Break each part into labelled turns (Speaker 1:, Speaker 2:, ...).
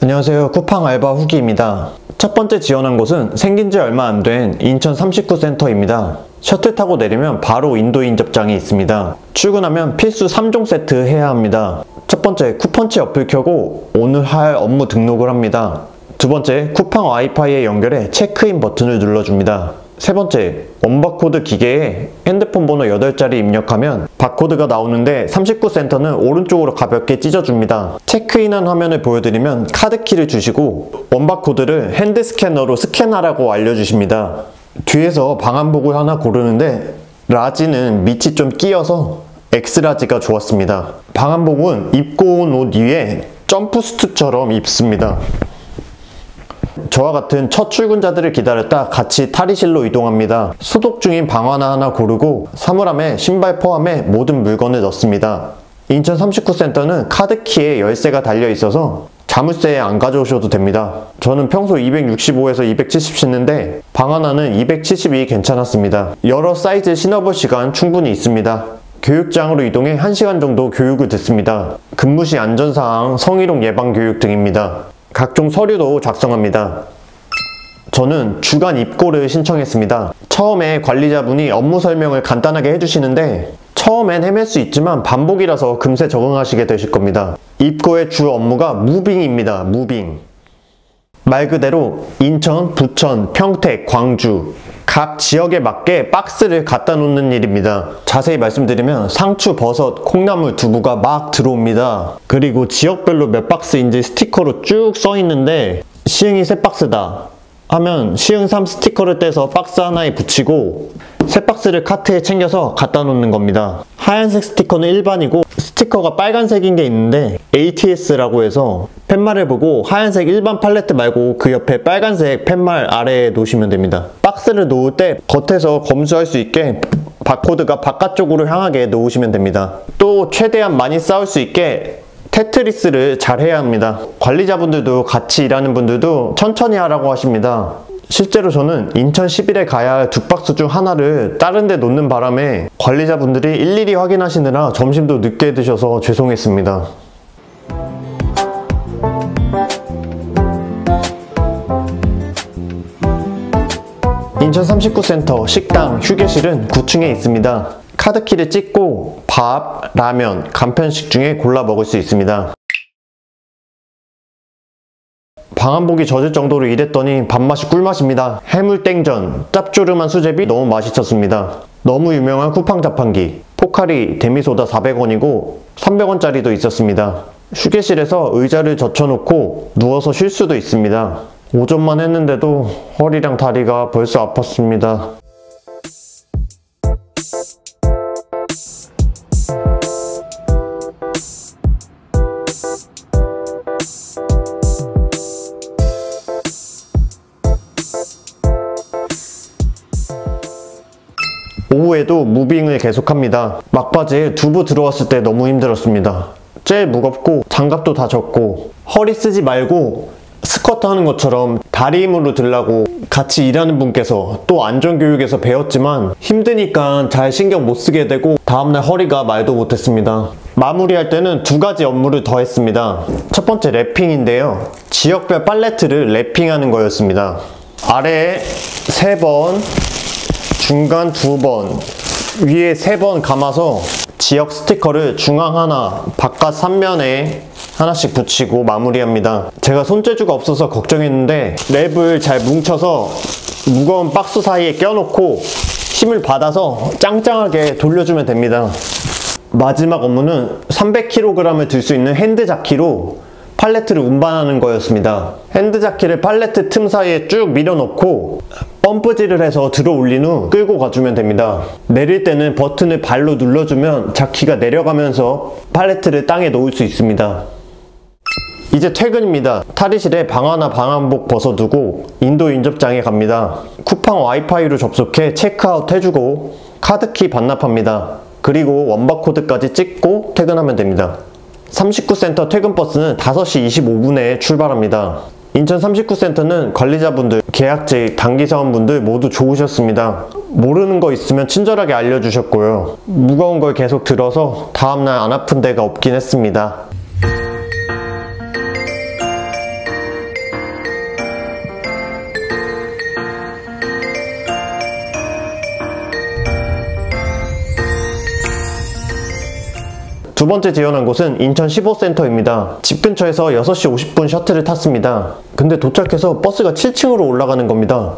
Speaker 1: 안녕하세요. 쿠팡 알바 후기입니다. 첫 번째 지원한 곳은 생긴 지 얼마 안 된 인천 39센터입니다. 셔틀 타고 내리면 바로 인도인 접장이 있습니다. 출근하면 필수 3종 세트 해야 합니다. 첫 번째, 쿠펀치 어플 켜고 오늘 할 업무 등록을 합니다. 두 번째, 쿠팡 와이파이에 연결해 체크인 버튼을 눌러줍니다. 세 번째, 원바코드 기계에 핸드폰 번호 8자리 입력하면 바코드가 나오는데 39센터는 오른쪽으로 가볍게 찢어줍니다. 체크인한 화면을 보여드리면 카드키를 주시고 원바코드를 핸드 스캐너로 스캔하라고 알려주십니다. 뒤에서 방한복을 하나 고르는데 라지는 밑이 좀 끼어서 X라지가 좋았습니다. 방한복은 입고 온 옷 위에 점프수트처럼 입습니다. 저와 같은 첫 출근자들을 기다렸다 같이 탈의실로 이동합니다. 소독 중인 방화나 하나 고르고 사물함에 신발 포함해 모든 물건을 넣습니다. 인천 39센터는 카드키에 열쇠가 달려 있어서 자물쇠 안 가져오셔도 됩니다. 저는 평소 265에서 270 신는데 방화나는 272 괜찮았습니다. 여러 사이즈 신어볼 시간 충분히 있습니다. 교육장으로 이동해 1시간 정도 교육을 듣습니다. 근무 시 안전사항, 성희롱 예방 교육 등입니다. 각종 서류도 작성합니다. 저는 주간 입고를 신청했습니다. 처음에 관리자분이 업무 설명을 간단하게 해주시는데 처음엔 헤맬 수 있지만 반복이라서 금세 적응하시게 되실 겁니다. 입고의 주 업무가 무빙입니다. 무빙. 말 그대로 인천, 부천, 평택, 광주 각 지역에 맞게 박스를 갖다 놓는 일입니다. 자세히 말씀드리면 상추, 버섯, 콩나물, 두부가 막 들어옵니다. 그리고 지역별로 몇 박스인지 스티커로 쭉 써 있는데 시흥이 새 박스다 하면 시흥 3 스티커를 떼서 박스 하나에 붙이고 새 박스를 카트에 챙겨서 갖다 놓는 겁니다. 하얀색 스티커는 일반이고 스티커가 빨간색인 게 있는데 ATS라고 해서 팻말을 보고 하얀색 일반 팔레트 말고 그 옆에 빨간색 팻말 아래에 놓으시면 됩니다. 박스를 놓을 때 겉에서 검수할 수 있게 바코드가 바깥쪽으로 향하게 놓으시면 됩니다. 또 최대한 많이 쌓을 수 있게 테트리스를 잘 해야 합니다. 관리자분들도 같이 일하는 분들도 천천히 하라고 하십니다. 실제로 저는 인천 10일에 가야 할 2박스 중 하나를 다른 데 놓는 바람에 관리자분들이 일일이 확인하시느라 점심도 늦게 드셔서 죄송했습니다. 인천 39센터 식당, 휴게실은 9층에 있습니다. 카드키를 찍고 밥, 라면, 간편식 중에 골라 먹을 수 있습니다. 방한복이 젖을 정도로 일했더니 밥맛이 꿀맛입니다. 해물땡전, 짭조름한 수제비 너무 맛있었습니다. 너무 유명한 쿠팡 자판기, 포카리, 데미소다 400원이고 300원짜리도 있었습니다. 휴게실에서 의자를 젖혀놓고 누워서 쉴 수도 있습니다. 오전만 했는데도 허리랑 다리가 벌써 아팠습니다. 오후에도 무빙을 계속합니다. 막바지에 두부 들어왔을 때 너무 힘들었습니다. 제일 무겁고 장갑도 다 젖고 허리 쓰지 말고 스쿼트 하는 것처럼 다리 힘으로 들라고 같이 일하는 분께서 또 안전교육에서 배웠지만 힘드니까 잘 신경 못 쓰게 되고 다음날 허리가 말도 못했습니다. 마무리할 때는 2가지 업무를 더 했습니다. 첫 번째 랩핑인데요. 지역별 팔레트를 랩핑하는 거였습니다. 아래에 3번, 중간 2번, 위에 3번 감아서 지역 스티커를 중앙 하나, 바깥 3면에 하나씩 붙이고 마무리합니다. 제가 손재주가 없어서 걱정했는데 랩을 잘 뭉쳐서 무거운 박스 사이에 껴놓고 힘을 받아서 짱짱하게 돌려주면 됩니다. 마지막 업무는 300kg을 들 수 있는 핸드 자키로 팔레트를 운반하는 거였습니다. 핸드 자키를 팔레트 틈 사이에 쭉 밀어넣고 펌프질을 해서 들어 올린 후 끌고 가주면 됩니다. 내릴 때는 버튼을 발로 눌러주면 자키가 내려가면서 팔레트를 땅에 놓을 수 있습니다. 이제 퇴근입니다. 탈의실에 방화나 방한복 벗어두고 인도 인접장에 갑니다. 쿠팡 와이파이로 접속해 체크아웃 해주고 카드키 반납합니다. 그리고 원바코드까지 찍고 퇴근하면 됩니다. 39센터 퇴근버스는 5시 25분에 출발합니다. 인천 39센터는 관리자분들, 계약직, 단기사원분들 모두 좋으셨습니다. 모르는 거 있으면 친절하게 알려주셨고요. 무거운 걸 계속 들어서 다음날 안 아픈 데가 없긴 했습니다. 두 번째 지원한 곳은 인천 15센터입니다. 집 근처에서 6시 50분 셔틀을 탔습니다. 근데 도착해서 버스가 7층으로 올라가는 겁니다.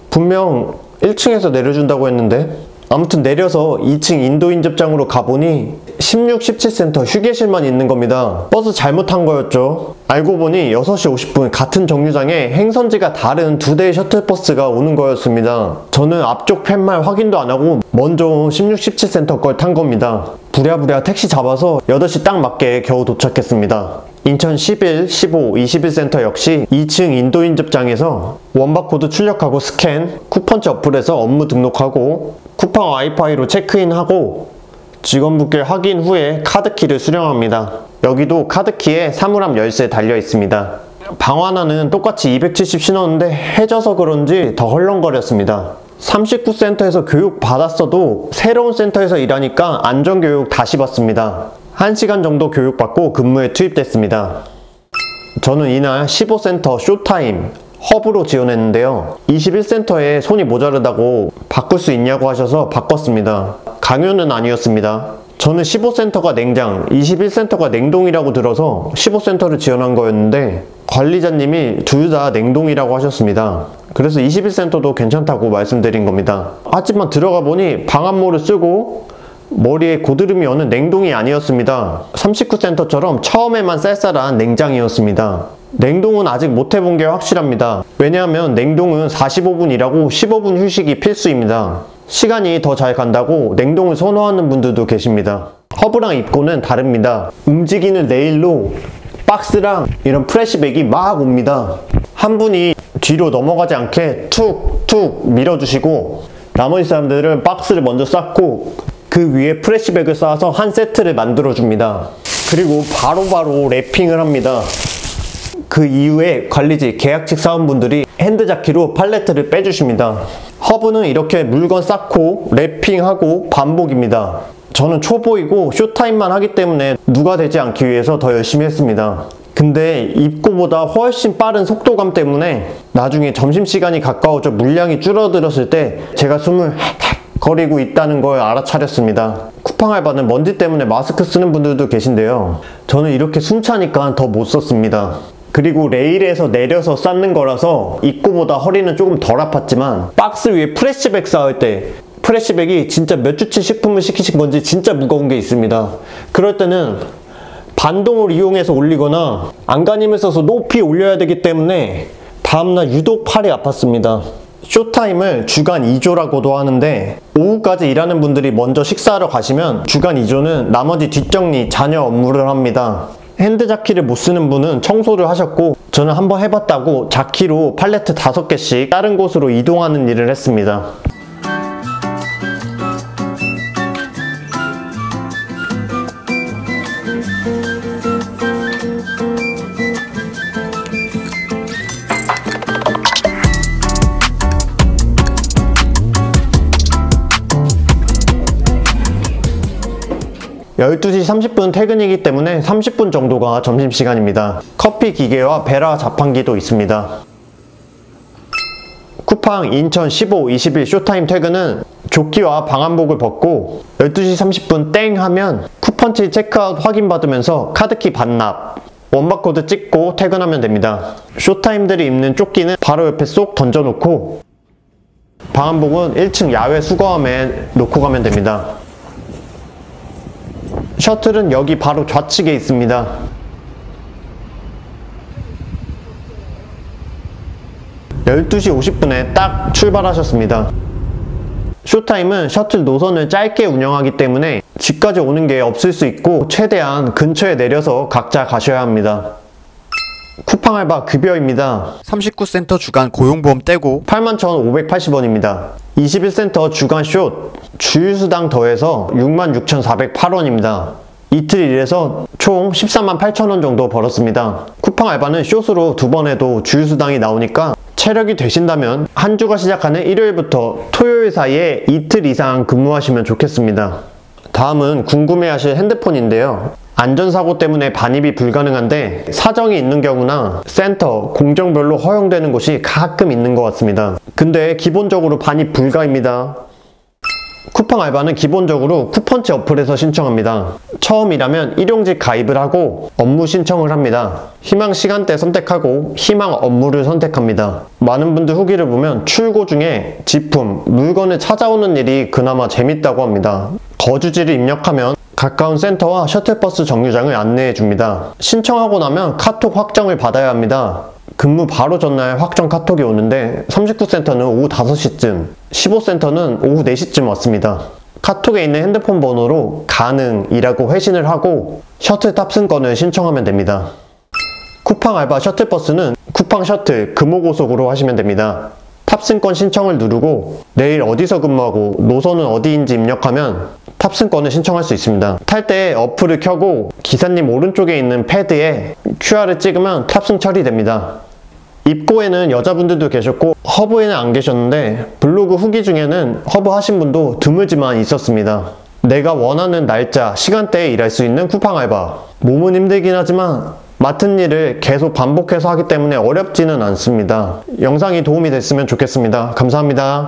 Speaker 1: 분명 1층에서 내려준다고 했는데, 아무튼 내려서 2층 인도인접장으로 가보니 16, 17센터 휴게실만 있는 겁니다. 버스 잘못 탄 거였죠. 알고 보니 6시 50분 같은 정류장에 행선지가 다른 두 대의 셔틀버스가 오는 거였습니다. 저는 앞쪽 팻말 확인도 안 하고 먼저 16, 17센터 걸 탄 겁니다. 부랴부랴 택시 잡아서 8시 딱 맞게 겨우 도착했습니다. 인천 11, 15, 21센터 역시 2층 인도인접장에서 원바코드 출력하고 스캔, 쿠펀치 어플에서 업무 등록하고 쿠팡 와이파이로 체크인하고 직원분께 확인 후에 카드키를 수령합니다. 여기도 카드키에 사물함 열쇠 달려 있습니다. 방 하나는 똑같이 270 신었는데 해져서 그런지 더 헐렁거렸습니다. 39센터에서 교육 받았어도 새로운 센터에서 일하니까 안전교육 다시 받습니다. 1시간 정도 교육받고 근무에 투입됐습니다. 저는 이날 15센터 쇼타임 허브로 지원했는데요. 21센터에 손이 모자르다고 바꿀 수 있냐고 하셔서 바꿨습니다. 강요는 아니었습니다. 저는 15센터가 냉장, 21센터가 냉동이라고 들어서 15센터를 지원한 거였는데 관리자님이 둘 다 냉동이라고 하셨습니다. 그래서 21센터도 괜찮다고 말씀드린 겁니다. 하지만 들어가 보니 방한모를 쓰고 머리에 고드름이 오는 냉동이 아니었습니다. 39센터처럼 처음에만 쌀쌀한 냉장이었습니다. 냉동은 아직 못 해본 게 확실합니다. 왜냐하면 냉동은 45분 일하고 15분 휴식이 필수입니다. 시간이 더 잘 간다고 냉동을 선호하는 분들도 계십니다. 허브랑 입고는 다릅니다. 움직이는 레일로 박스랑 이런 프레시백이 막 옵니다. 한 분이 뒤로 넘어가지 않게 툭툭 밀어주시고 나머지 사람들은 박스를 먼저 쌓고 그 위에 프레시백을 쌓아서 한 세트를 만들어줍니다. 그리고 바로바로 랩핑을 합니다. 그 이후에 관리직, 계약직 사원분들이 핸드자키로 팔레트를 빼주십니다. 허브는 이렇게 물건 쌓고 랩핑하고 반복입니다. 저는 초보이고 쇼타임만 하기 때문에 누가 되지 않기 위해서 더 열심히 했습니다. 근데 입고보다 훨씬 빠른 속도감 때문에 나중에 점심시간이 가까워져 물량이 줄어들었을 때 제가 숨을 거리고 있다는 걸 알아차렸습니다. 쿠팡 알바는 먼지 때문에 마스크 쓰는 분들도 계신데요. 저는 이렇게 숨차니까 더 못 썼습니다. 그리고 레일에서 내려서 쌓는 거라서 입고보다 허리는 조금 덜 아팠지만 박스 위에 프레시백 쌓을 때 프레시백이 진짜 몇 주치 식품을 시키신 건지 진짜 무거운 게 있습니다. 그럴 때는 반동을 이용해서 올리거나 안간힘을 써서 높이 올려야 되기 때문에 다음날 유독 팔이 아팠습니다. 쇼타임을 주간 2조라고도 하는데 오후까지 일하는 분들이 먼저 식사하러 가시면 주간 2조는 나머지 뒷정리, 잔여 업무를 합니다. 핸드자키를 못 쓰는 분은 청소를 하셨고 저는 한번 해봤다고 자키로 팔레트 5개씩 다른 곳으로 이동하는 일을 했습니다. (12시 30분) 퇴근이기 때문에 30분 정도가 점심시간입니다. 커피 기계와 베라 자판기도 있습니다. 쿠팡 인천 15, 21 쇼타임 퇴근은 조끼와 방한복을 벗고 12시 30분 땡 하면 쿠펀치 체크아웃 확인받으면서 카드키 반납, 원바코드 찍고 퇴근하면 됩니다. 쇼타임들이 입는 조끼는 바로 옆에 쏙 던져놓고 방한복은 1층 야외 수거함에 놓고 가면 됩니다. 셔틀은 여기 바로 좌측에 있습니다. (12시 50분에) 딱 출발하셨습니다. 쇼타임은 셔틀 노선을 짧게 운영하기 때문에 집까지 오는 게 없을 수 있고 최대한 근처에 내려서 각자 가셔야 합니다. 쿠팡 알바 급여입니다. 39센터 주간 고용보험 떼고 81,580원입니다. 21센터 주간 숏 주유수당 더해서 66,408원입니다. 이틀 일해서 총 148,000원 정도 벌었습니다. 쿠팡 알바는 숏으로 2번 해도 주유수당이 나오니까 체력이 되신다면 한 주가 시작하는 일요일부터 토요일 사이에 이틀 이상 근무하시면 좋겠습니다. 다음은 궁금해하실 핸드폰인데요. 안전사고 때문에 반입이 불가능한데 사정이 있는 경우나 센터, 공정별로 허용되는 곳이 가끔 있는 것 같습니다. 근데 기본적으로 반입 불가입니다. 쿠팡 알바는 기본적으로 쿠펀치 어플에서 신청합니다. 처음이라면 일용직 가입을 하고 업무 신청을 합니다. 희망 시간대 선택하고 희망 업무를 선택합니다. 많은 분들 후기를 보면 출고 중에 제품, 물건을 찾아오는 일이 그나마 재밌다고 합니다. 거주지를 입력하면 가까운 센터와 셔틀버스 정류장을 안내해 줍니다. 신청하고 나면 카톡 확정을 받아야 합니다. 근무 바로 전날 확정 카톡이 오는데 39센터는 오후 5시쯤, 15센터는 오후 4시쯤 왔습니다. 카톡에 있는 핸드폰 번호로 가능이라고 회신을 하고 셔틀 탑승권을 신청하면 됩니다. 쿠팡 알바 셔틀버스는 쿠팡 셔틀 금호고속으로 하시면 됩니다. 탑승권 신청을 누르고 내일 어디서 근무하고 노선은 어디인지 입력하면 탑승권을 신청할 수 있습니다. 탈 때 어플을 켜고 기사님 오른쪽에 있는 패드에 QR을 찍으면 탑승 처리됩니다. 입고에는 여자분들도 계셨고 허브에는 안 계셨는데 블로그 후기 중에는 허브 하신 분도 드물지만 있었습니다. 내가 원하는 날짜, 시간대에 일할 수 있는 쿠팡 알바. 몸은 힘들긴 하지만 맡은 일을 계속 반복해서 하기 때문에 어렵지는 않습니다. 영상이 도움이 됐으면 좋겠습니다. 감사합니다.